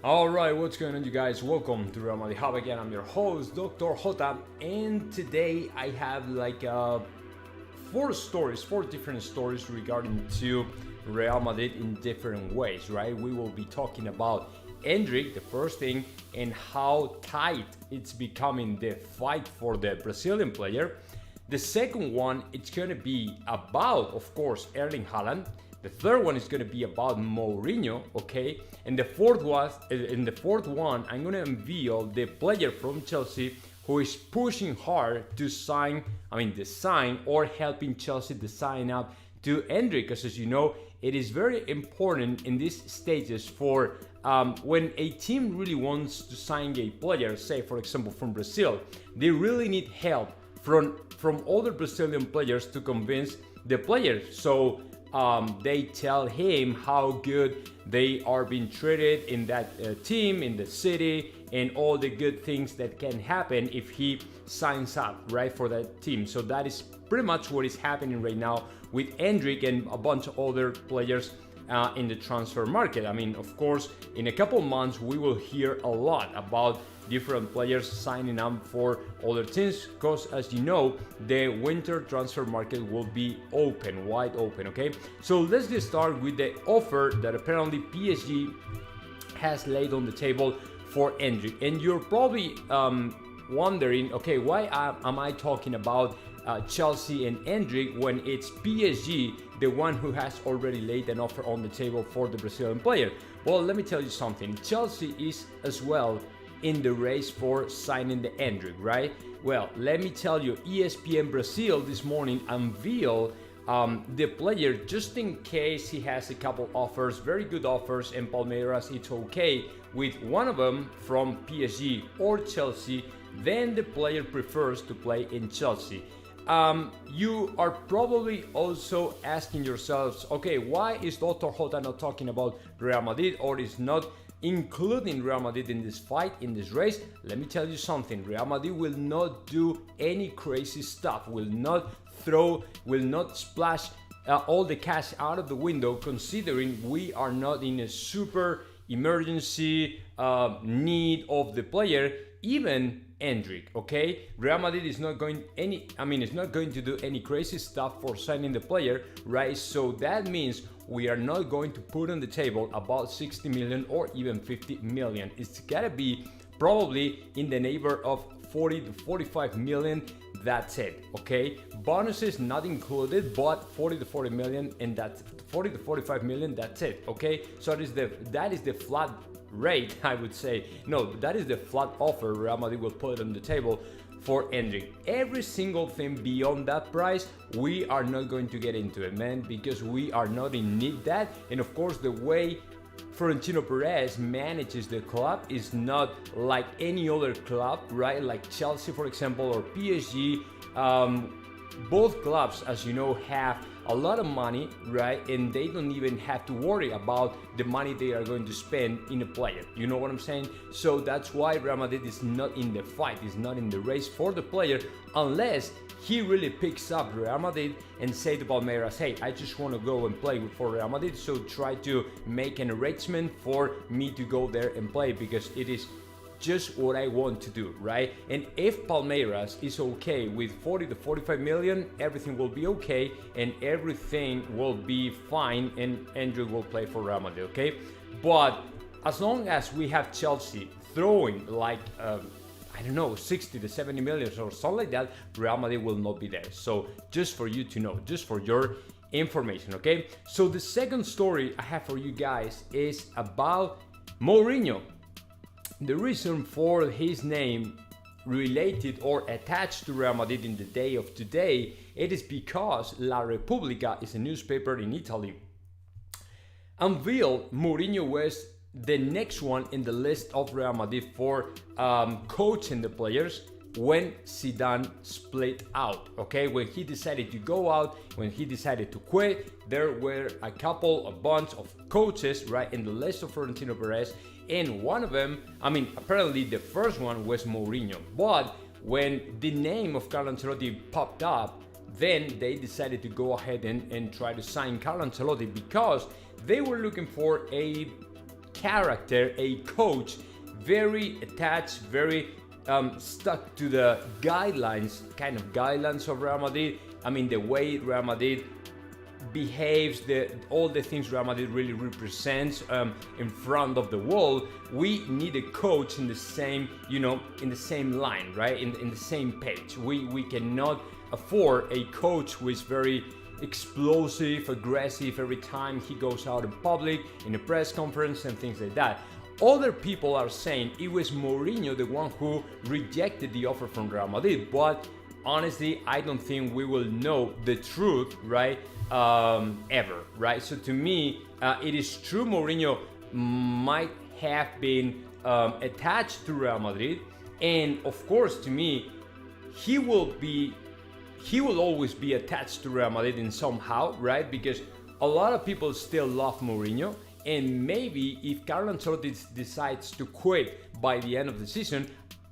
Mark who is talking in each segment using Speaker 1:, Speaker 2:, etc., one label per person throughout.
Speaker 1: Alright, what's going on, you guys? Welcome to Real Madrid Hub again. I'm your host, Dr. JOTA, and today I have four different stories regarding to Real Madrid in different ways, right? We will be talking about Endrick, the first thing, and how tight it's becoming the fight for the Brazilian player. The second one, it's going to be about, of course, Erling Haaland. The third one is going to be about Mourinho, okay? And the fourth one, I'm going to unveil the player from Chelsea who is pushing hard to sign or helping Chelsea to sign up to Endrick. Because as you know, it is very important in these stages for when a team really wants to sign a player, say for example from Brazil, they really need help from other Brazilian players to convince the players. So they tell him how good they are being treated in that team, in the city, and all the good things that can happen if he signs up, right, for that team. So that is pretty much what is happening right now with Endrick and a bunch of other players in the transfer market. I mean, of course, in a couple months, we will hear a lot about different players signing up for other teams because, as you know, the winter transfer market will be wide open, okay? So let's get started with the offer that apparently PSG has laid on the table for Endrick. And you're probably wondering, okay, why am I talking about Chelsea and Endrick when it's PSG, the one who has already laid an offer on the table for the Brazilian player? Well, let me tell you something. Chelsea is as well in the race for signing the Endrick, right? Well, let me tell you, ESPN Brazil this morning unveiled the player just in case he has a couple offers, very good offers, and Palmeiras it's okay with one of them from PSG or Chelsea, then the player prefers to play in Chelsea. You are probably also asking yourselves, okay, why is Dr. JOTA not talking about Real Madrid or is not including Real Madrid in this fight, in this race? Let me tell you something. Real Madrid will not do any crazy stuff, will not splash all the cash out of the window, considering we are not in a super emergency need of the player, even Endrick, okay? Real Madrid is not going to do any crazy stuff for signing the player, right? So that means we are not going to put on the table about 60 million or even 50 million. It's gotta be probably in the neighborhood of 40 to 45 million. That's it, okay? Bonuses not included, but 40 to 40 million, and that's 40 to 45 million. That's it, okay? So that is the flat rate, I would say. No, that is the flat offer Real Madrid will put on the table for Endrick. Every single thing beyond that price, we are not going to get into it, man, because we are not in need that. And of course, the way Florentino Perez manages the club is not like any other club, right? Like Chelsea, for example, or PSG. Both clubs, as you know, have a lot of money, right? And they don't even have to worry about the money they are going to spend in a player. You know what I'm saying? So that's why Real Madrid is not in the fight, is not in the race for the player, unless he really picks up Real Madrid and say to Palmeiras, hey, I just want to go and play for Real Madrid, so try to make an arrangement for me to go there and play, because it is just what I want to do, right? And if Palmeiras is okay with 40 to 45 million, everything will be okay and everything will be fine, and Endrick will play for Real Madrid, okay? But as long as we have Chelsea throwing like I don't know, 60 to 70 million or something like that, Real Madrid will not be there. So just for you to know, just for your information, okay? So the second story I have for you guys is about Mourinho. The reason for his name related or attached to Real Madrid in the day of today, it is because La Repubblica is a newspaper in Italy, unveiled Mourinho was the next one in the list of Real Madrid for coaching the players when Zidane split out, okay? When he decided to go out, when he decided to quit, there were a bunch of coaches, right, in the list of Florentino Perez, and one of them, apparently the first one was Mourinho. But when the name of Carlo Ancelotti popped up, then they decided to go ahead and try to sign Carlo Ancelotti because they were looking for a character, a coach, very attached, very stuck to the guidelines of Real Madrid. I mean, the way Real Madrid behaves, all the things Real Madrid really represents in front of the world. We need a coach in the same, in the same line, right? In the same page. We cannot afford a coach who is very explosive, aggressive every time he goes out in public, in a press conference and things like that. Other people are saying it was Mourinho the one who rejected the offer from Real Madrid, but honestly, I don't think we will know the truth, right? Ever, right? So to me, it is true Mourinho might have been attached to Real Madrid, and of course, to me, he will always be attached to Real Madrid in somehow, right? Because a lot of people still love Mourinho, and maybe if Carlo Ancelotti decides to quit by the end of the season,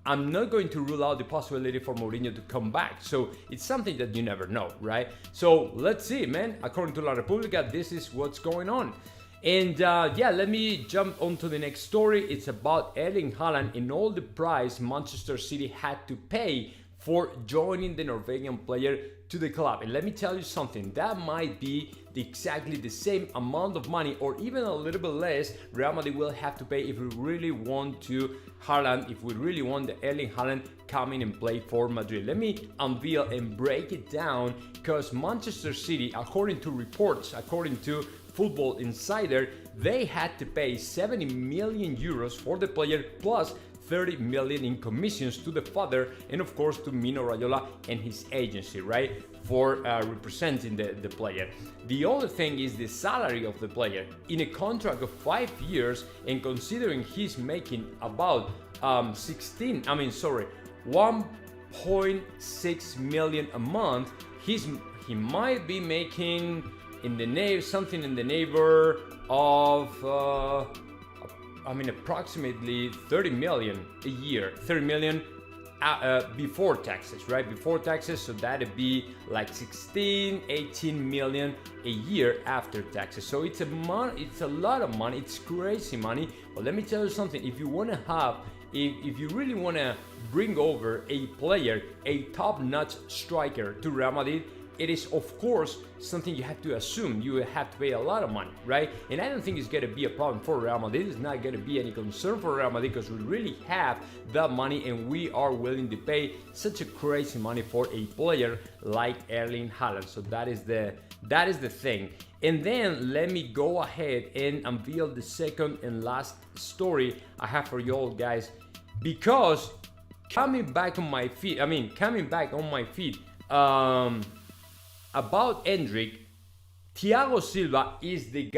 Speaker 1: I'm not going to rule out the possibility for Mourinho to come back. So it's something that you never know, right? So let's see, man. According to La Repubblica, this is what's going on. And let me jump on to the next story. It's about Erling Haaland and all the price Manchester City had to pay for joining the Norwegian player to the club. And let me tell you something, that might be exactly the same amount of money or even a little bit less Real Madrid will have to pay if we really want to Haaland, if we really want the Erling Haaland come in and play for Madrid. Let me unveil and break it down, because Manchester City, according to reports, according to Football Insider, they had to pay 70 million euros for the player plus 30 million in commissions to the father and of course to Mino Raiola and his agency, right, for representing the player. The other thing is the salary of the player. In a contract of 5 years, and considering he's making about 1.6 million a month, he might be making something in the neighbor of approximately 30 million a year. 30 million before taxes, right? Before taxes, so that'd be like 18 million a year after taxes. So it's a lot of money. It's crazy money. But let me tell you something. If you really want to bring over a player, a top-notch striker to Real Madrid, it is of course something you have to assume. You have to pay a lot of money, right? And I don't think it's going to be a problem for Real Madrid. It's not going to be any concern for Real Madrid because we really have that money and we are willing to pay such a crazy money for a player like Erling Haaland. So that is the thing. And then let me go ahead and unveil the second and last story I have for you all, guys, because coming back on my feet about Endrick, Thiago Silva is the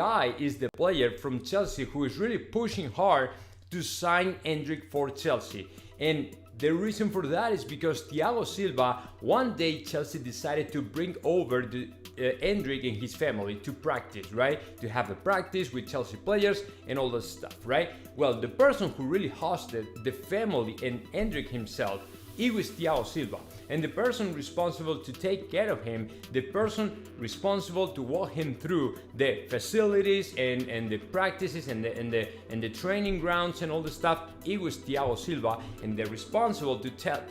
Speaker 1: player from Chelsea who is really pushing hard to sign Endrick for Chelsea. And the reason for that is because Thiago Silva, one day Chelsea decided to bring over the Endrick and his family to practice, right? To have a practice with Chelsea players and all that stuff, right? Well, the person who really hosted the family and Endrick himself, it was Thiago Silva. And the person responsible to take care of him, the person responsible to walk him through the facilities and the practices and the training grounds and all the stuff, it was Thiago Silva. And the responsible to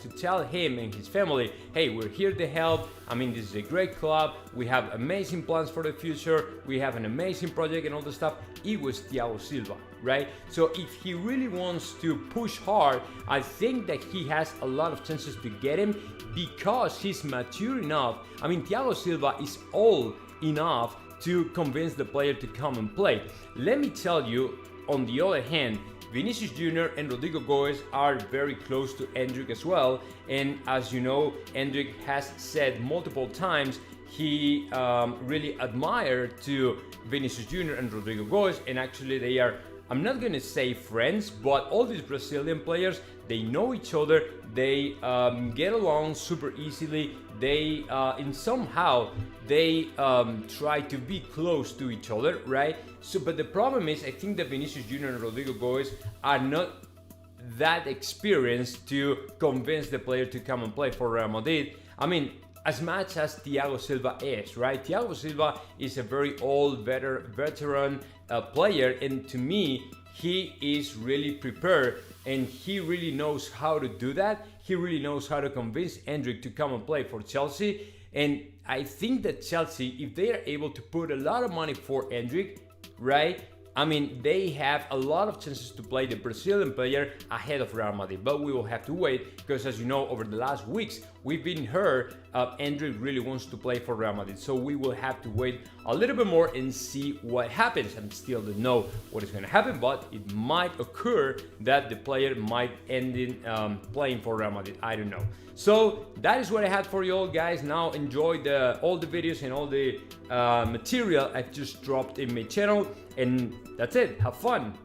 Speaker 1: tell him and his family, hey, we're here to help. This is a great club. We have amazing plans for the future. We have an amazing project and all the stuff. It was Thiago Silva, right? So if he really wants to push hard, I think that he has a lot of chances to get him because he's mature enough. Thiago Silva is old enough to convince the player to come and play. Let me tell you, on the other hand, Vinicius Jr. and Rodrigo Goes are very close to Endrick as well. And as you know, Endrick has said multiple times he really admired to Vinicius Jr. and Rodrigo Goes, and actually they are, I'm not going to say friends, but all these Brazilian players, they know each other, they get along super easily, they try to be close to each other, right? So, but the problem is, I think that Vinicius Jr. and Rodrigo Goes are not that experienced to convince the player to come and play for Real Madrid. As much as Thiago Silva is, right? Thiago Silva is a very old, veteran player, and to me, he is really prepared and he really knows how to do that. He really knows how to convince Endrick to come and play for Chelsea. And I think that Chelsea, if they are able to put a lot of money for Endrick, right? I mean, they have a lot of chances to play the Brazilian player ahead of Real Madrid, but we will have to wait because, as you know, over the last weeks, we've been heard Endrick really wants to play for Real Madrid. So we will have to wait a little bit more and see what happens. I still don't know what is going to happen, but it might occur that the player might end in playing for Real Madrid. I don't know. So that is what I had for you all, guys. Now enjoy all the videos and all the material I've just dropped in my channel. And that's it. Have fun.